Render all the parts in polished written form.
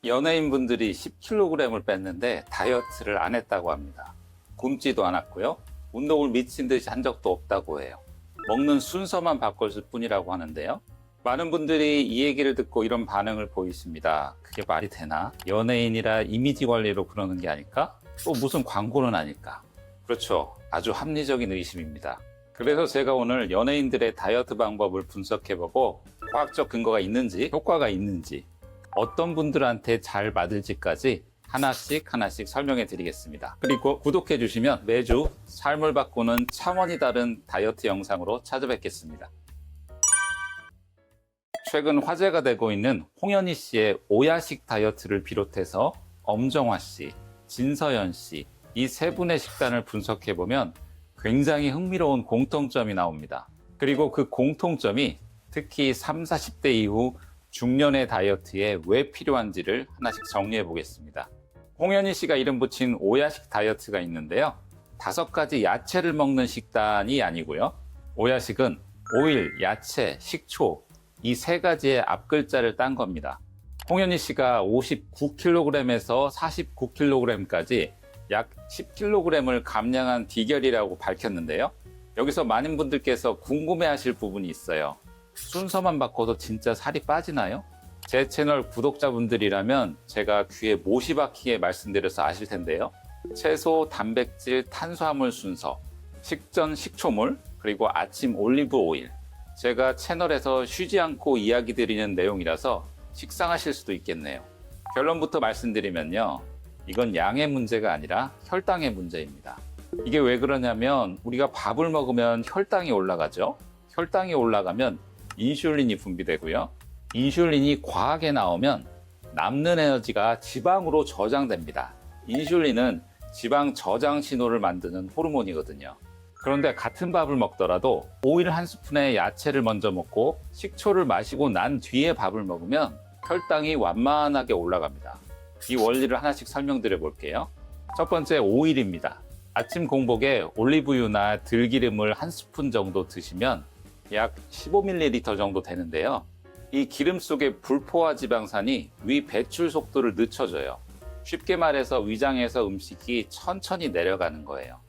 연예인분들이 10kg을 뺐는데 다이어트를 안 했다고 합니다. 굶지도 않았고요. 운동을 미친 듯이 한 적도 없다고 해요. 먹는 순서만 바꿨을 뿐이라고 하는데요. 많은 분들이 이 얘기를 듣고 이런 반응을 보이십니다. 그게 말이 되나? 연예인이라 이미지 관리로 그러는 게 아닐까? 또 무슨 광고는 아닐까? 그렇죠. 아주 합리적인 의심입니다. 그래서 제가 오늘 연예인들의 다이어트 방법을 분석해보고 과학적 근거가 있는지, 효과가 있는지, 어떤 분들한테 잘 맞을지까지 하나씩 설명해 드리겠습니다. 그리고 구독해 주시면 매주 삶을 바꾸는 차원이 다른 다이어트 영상으로 찾아뵙겠습니다. 최근 화제가 되고 있는 홍현희 씨의 오야식 다이어트를 비롯해서 엄정화 씨, 진서연 씨, 이 세 분의 식단을 분석해 보면 굉장히 흥미로운 공통점이 나옵니다. 그리고 그 공통점이 특히 30, 40대 이후 중년의 다이어트에 왜 필요한지를 하나씩 정리해 보겠습니다. 홍현희 씨가 이름 붙인 오야식 다이어트가 있는데요. 5가지 야채를 먹는 식단이 아니고요. 오야식은 오일, 야채, 식초 이 3가지의 앞글자를 딴 겁니다. 홍현희 씨가 59kg에서 49kg까지 약 10kg을 감량한 비결이라고 밝혔는데요. 여기서 많은 분들께서 궁금해하실 부분이 있어요. 순서만 바꿔도 진짜 살이 빠지나요? 제 채널 구독자분들이라면 제가 귀에 못이 박히게 말씀드려서 아실 텐데요. 채소, 단백질, 탄수화물 순서, 식전 식초물, 그리고 아침 올리브 오일. 제가 채널에서 쉬지 않고 이야기 드리는 내용이라서 식상하실 수도 있겠네요. 결론부터 말씀드리면요. 이건 양의 문제가 아니라 혈당의 문제입니다. 이게 왜 그러냐면 우리가 밥을 먹으면 혈당이 올라가죠. 혈당이 올라가면 인슐린이 분비되고요. 인슐린이 과하게 나오면 남는 에너지가 지방으로 저장됩니다. 인슐린은 지방 저장 신호를 만드는 호르몬이거든요. 그런데 같은 밥을 먹더라도 오일 한 스푼에 야채를 먼저 먹고 식초를 마시고 난 뒤에 밥을 먹으면 혈당이 완만하게 올라갑니다. 이 원리를 하나씩 설명드려 볼게요. 첫 번째, 오일입니다. 아침 공복에 올리브유나 들기름을 한 스푼 정도 드시면 약 15ml 정도 되는데요. 이 기름 속의 불포화 지방산이 위 배출 속도를 늦춰줘요. 쉽게 말해서 위장에서 음식이 천천히 내려가는 거예요.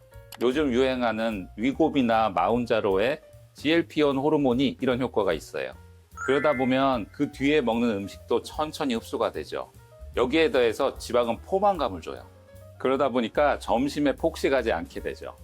요즘 유행하는 위고비나 마운자로의 GLP-1 호르몬이 이런 효과가 있어요. 그러다 보면 그 뒤에 먹는 음식도 천천히 흡수가 되죠. 여기에 더해서 지방은 포만감을 줘요. 그러다 보니까 점심에 폭식하지 않게 되죠.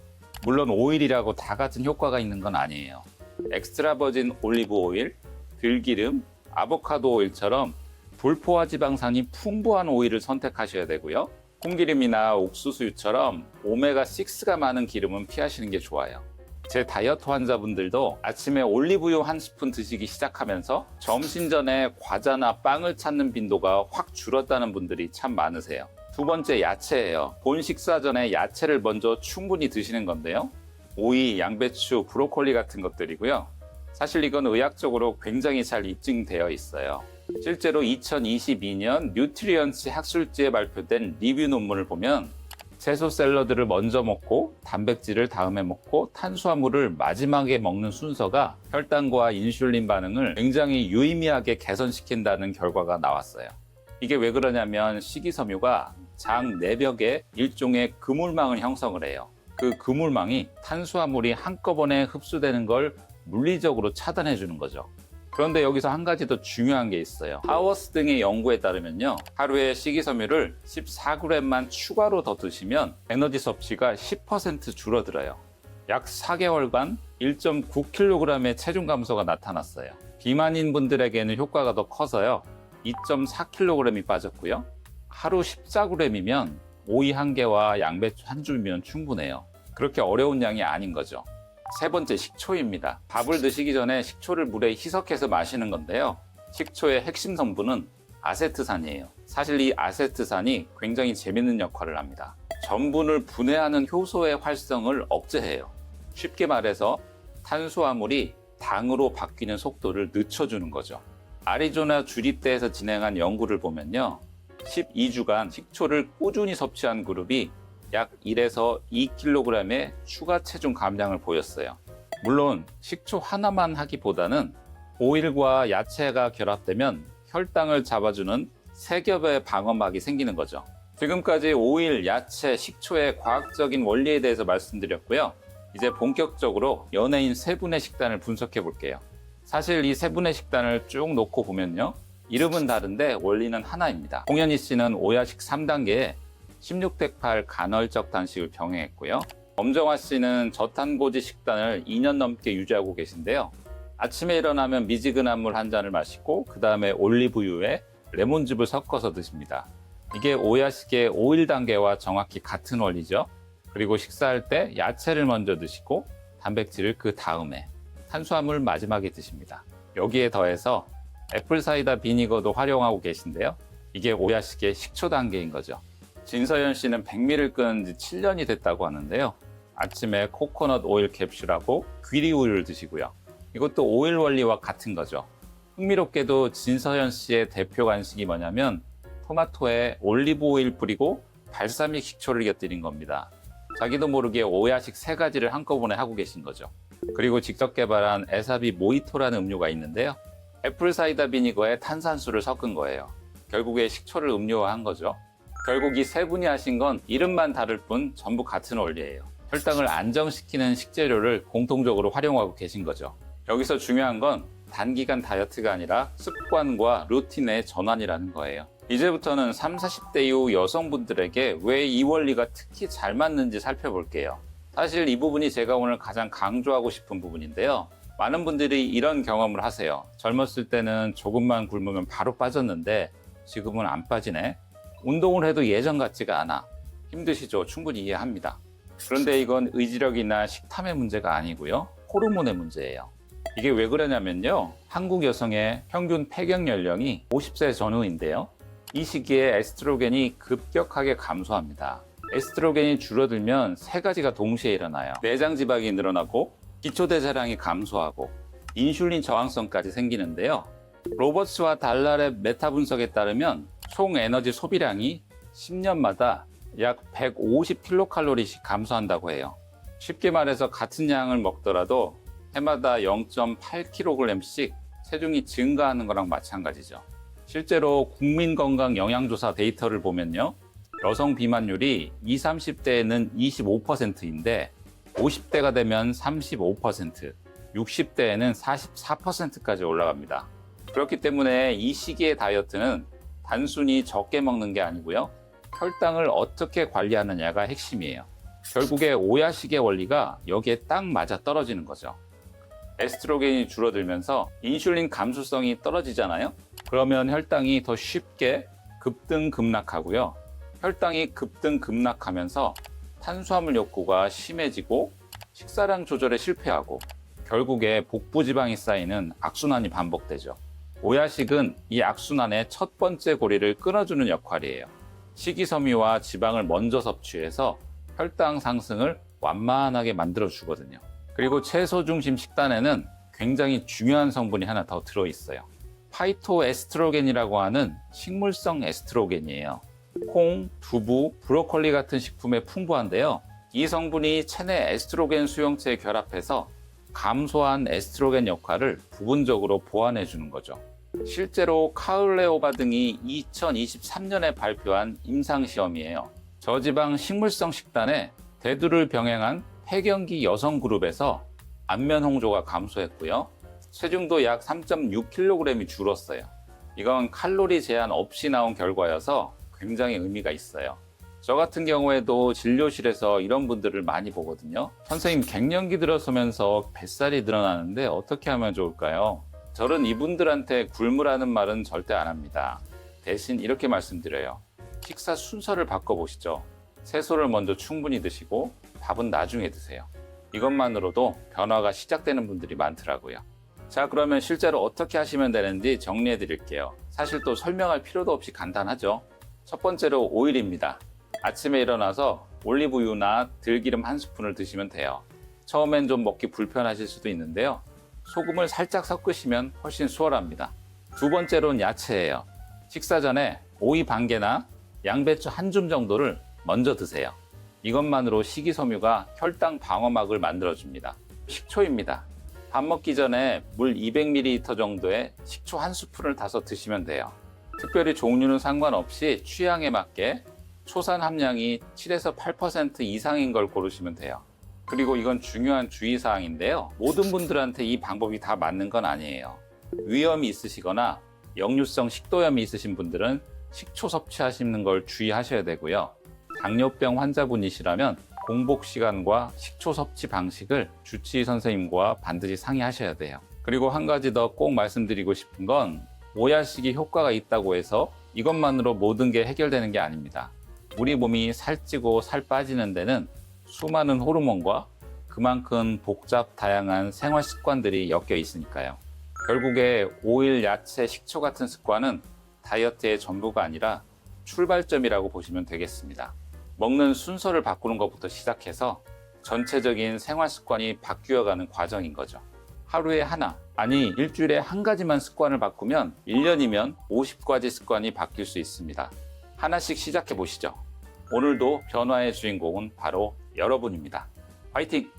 물론 오일이라고 다 같은 효과가 있는 건 아니에요. 엑스트라 버진 올리브 오일, 들기름, 아보카도 오일처럼 불포화 지방산이 풍부한 오일을 선택하셔야 되고요. 콩기름이나 옥수수유처럼 오메가6가 많은 기름은 피하시는 게 좋아요. 제 다이어트 환자분들도 아침에 올리브유 한 스푼 드시기 시작하면서 점심 전에 과자나 빵을 찾는 빈도가 확 줄었다는 분들이 참 많으세요. 두 번째, 야채예요. 본 식사 전에 야채를 먼저 충분히 드시는 건데요. 오이, 양배추, 브로콜리 같은 것들이고요. 사실 이건 의학적으로 굉장히 잘 입증되어 있어요. 실제로 2022년 뉴트리언츠 학술지에 발표된 리뷰 논문을 보면 채소 샐러드를 먼저 먹고 단백질을 다음에 먹고 탄수화물을 마지막에 먹는 순서가 혈당과 인슐린 반응을 굉장히 유의미하게 개선시킨다는 결과가 나왔어요. 이게 왜 그러냐면 식이섬유가 장 내벽에 일종의 그물망을 형성을 해요. 그 그물망이 탄수화물이 한꺼번에 흡수되는 걸 물리적으로 차단해 주는 거죠. 그런데 여기서 한 가지 더 중요한 게 있어요. 하워스 등의 연구에 따르면요, 하루에 식이섬유를 14g만 추가로 더 드시면 에너지 섭취가 10% 줄어들어요. 약 4개월간 1.9kg의 체중 감소가 나타났어요. 비만인 분들에게는 효과가 더 커서요, 2.4kg이 빠졌고요. 하루 14g이면 오이 1개와 양배추 1줌이면 충분해요. 그렇게 어려운 양이 아닌 거죠. 세 번째, 식초입니다. 밥을 드시기 전에 식초를 물에 희석해서 마시는 건데요. 식초의 핵심 성분은 아세트산이에요. 사실 이 아세트산이 굉장히 재밌는 역할을 합니다. 전분을 분해하는 효소의 활성을 억제해요. 쉽게 말해서 탄수화물이 당으로 바뀌는 속도를 늦춰주는 거죠. 아리조나 주립대에서 진행한 연구를 보면요, 12주간 식초를 꾸준히 섭취한 그룹이 약 1에서 2kg의 추가 체중 감량을 보였어요. 물론 식초 하나만 하기보다는 오일과 야채가 결합되면 혈당을 잡아주는 세 겹의 방어막이 생기는 거죠. 지금까지 오일, 야채, 식초의 과학적인 원리에 대해서 말씀드렸고요. 이제 본격적으로 연예인 세 분의 식단을 분석해 볼게요. 사실 이 세 분의 식단을 쭉 놓고 보면요. 이름은 다른데 원리는 하나입니다. 홍현희 씨는 오야식 3단계에 16:8 간헐적 단식을 병행했고요. 엄정화 씨는 저탄고지 식단을 2년 넘게 유지하고 계신데요. 아침에 일어나면 미지근한 물 한 잔을 마시고 그 다음에 올리브유에 레몬즙을 섞어서 드십니다. 이게 오야식의 5일 단계와 정확히 같은 원리죠. 그리고 식사할 때 야채를 먼저 드시고 단백질을 그 다음에, 탄수화물 마지막에 드십니다. 여기에 더해서 애플사이다 비니거도 활용하고 계신데요. 이게 오야식의 식초 단계인 거죠. 진서연 씨는 백미를 끊은 지 7년이 됐다고 하는데요. 아침에 코코넛 오일 캡슐하고 귀리 우유를 드시고요. 이것도 오일 원리와 같은 거죠. 흥미롭게도 진서연 씨의 대표 간식이 뭐냐면 토마토에 올리브 오일 뿌리고 발사믹 식초를 곁들인 겁니다. 자기도 모르게 오야식 3가지를 한꺼번에 하고 계신 거죠. 그리고 직접 개발한 에사비 모히토라는 음료가 있는데요. 애플사이다 비니거에 탄산수를 섞은 거예요. 결국에 식초를 음료화한 거죠. 결국 이 세 분이 하신 건 이름만 다를 뿐 전부 같은 원리예요. 혈당을 안정시키는 식재료를 공통적으로 활용하고 계신 거죠. 여기서 중요한 건 단기간 다이어트가 아니라 습관과 루틴의 전환이라는 거예요. 이제부터는 30, 40대 이후 여성분들에게 왜 이 원리가 특히 잘 맞는지 살펴볼게요. 사실 이 부분이 제가 오늘 가장 강조하고 싶은 부분인데요. 많은 분들이 이런 경험을 하세요. 젊었을 때는 조금만 굶으면 바로 빠졌는데 지금은 안 빠지네. 운동을 해도 예전 같지가 않아. 힘드시죠? 충분히 이해합니다. 그런데 이건 의지력이나 식탐의 문제가 아니고요. 호르몬의 문제예요. 이게 왜 그러냐면요. 한국 여성의 평균 폐경 연령이 50세 전후인데요. 이 시기에 에스트로겐이 급격하게 감소합니다. 에스트로겐이 줄어들면 3가지가 동시에 일어나요. 내장 지방이 늘어나고 기초대사량이 감소하고 인슐린 저항성까지 생기는데요. 로버츠와 달랄의 메타 분석에 따르면 총 에너지 소비량이 10년마다 약 150kcal씩 감소한다고 해요. 쉽게 말해서 같은 양을 먹더라도 해마다 0.8kg씩 체중이 증가하는 거랑 마찬가지죠. 실제로 국민건강영양조사 데이터를 보면요. 여성 비만율이 20, 30대에는 25%인데 50대가 되면 35%, 60대에는 44%까지 올라갑니다. 그렇기 때문에 이 시기의 다이어트는 단순히 적게 먹는 게 아니고요. 혈당을 어떻게 관리하느냐가 핵심이에요. 결국에 오야식의 원리가 여기에 딱 맞아 떨어지는 거죠. 에스트로겐이 줄어들면서 인슐린 감수성이 떨어지잖아요. 그러면 혈당이 더 쉽게 급등급락하고요. 혈당이 급등급락하면서 탄수화물 욕구가 심해지고 식사량 조절에 실패하고 결국에 복부지방이 쌓이는 악순환이 반복되죠. 오야식은 이 악순환의 첫 번째 고리를 끊어주는 역할이에요. 식이섬유와 지방을 먼저 섭취해서 혈당 상승을 완만하게 만들어주거든요. 그리고 채소 중심 식단에는 굉장히 중요한 성분이 하나 더 들어있어요. 파이토에스트로겐이라고 하는 식물성 에스트로겐이에요. 콩, 두부, 브로콜리 같은 식품에 풍부한데요. 이 성분이 체내 에스트로겐 수용체에 결합해서 감소한 에스트로겐 역할을 부분적으로 보완해 주는 거죠. 실제로 카울레오바 등이 2023년에 발표한 임상시험이에요. 저지방 식물성 식단에 대두를 병행한 폐경기 여성 그룹에서 안면 홍조가 감소했고요. 체중도 약 3.6kg이 줄었어요. 이건 칼로리 제한 없이 나온 결과여서 굉장히 의미가 있어요. 저 같은 경우에도 진료실에서 이런 분들을 많이 보거든요. 선생님, 갱년기 들어서면서 뱃살이 늘어나는데 어떻게 하면 좋을까요? 저는 이분들한테 굶으라는 말은 절대 안 합니다. 대신 이렇게 말씀드려요. 식사 순서를 바꿔보시죠. 채소를 먼저 충분히 드시고 밥은 나중에 드세요. 이것만으로도 변화가 시작되는 분들이 많더라고요. 자, 그러면 실제로 어떻게 하시면 되는지 정리해 드릴게요. 사실 또 설명할 필요도 없이 간단하죠. 첫 번째로 오일입니다. 아침에 일어나서 올리브유나 들기름 1스푼을 드시면 돼요. 처음엔 좀 먹기 불편하실 수도 있는데요. 소금을 살짝 섞으시면 훨씬 수월합니다. 두 번째로는 야채예요. 식사 전에 오이 반 개나 양배추 한 줌 정도를 먼저 드세요. 이것만으로 식이섬유가 혈당 방어막을 만들어줍니다. 식초입니다. 밥 먹기 전에 물 200ml 정도의 식초 1스푼을 타서 드시면 돼요. 특별히 종류는 상관없이 취향에 맞게 초산 함량이 7에서 8% 이상인 걸 고르시면 돼요. 그리고 이건 중요한 주의사항인데요. 모든 분들한테 이 방법이 다 맞는 건 아니에요. 위염이 있으시거나 역류성 식도염이 있으신 분들은 식초 섭취하시는 걸 주의하셔야 되고요. 당뇨병 환자분이시라면 공복 시간과 식초 섭취 방식을 주치의 선생님과 반드시 상의하셔야 돼요. 그리고 한 가지 더 꼭 말씀드리고 싶은 건 오야식이 효과가 있다고 해서 이것만으로 모든 게 해결되는 게 아닙니다. 우리 몸이 살찌고 살 빠지는 데는 수많은 호르몬과 그만큼 복잡 다양한 생활 습관들이 엮여 있으니까요. 결국에 오일, 야채, 식초 같은 습관은 다이어트의 전부가 아니라 출발점이라고 보시면 되겠습니다. 먹는 순서를 바꾸는 것부터 시작해서 전체적인 생활 습관이 바뀌어가는 과정인 거죠. 하루에 하나, 아니 일주일에 한 가지만 습관을 바꾸면 1년이면 50가지 습관이 바뀔 수 있습니다. 하나씩 시작해 보시죠. 오늘도 변화의 주인공은 바로 여러분입니다. 화이팅!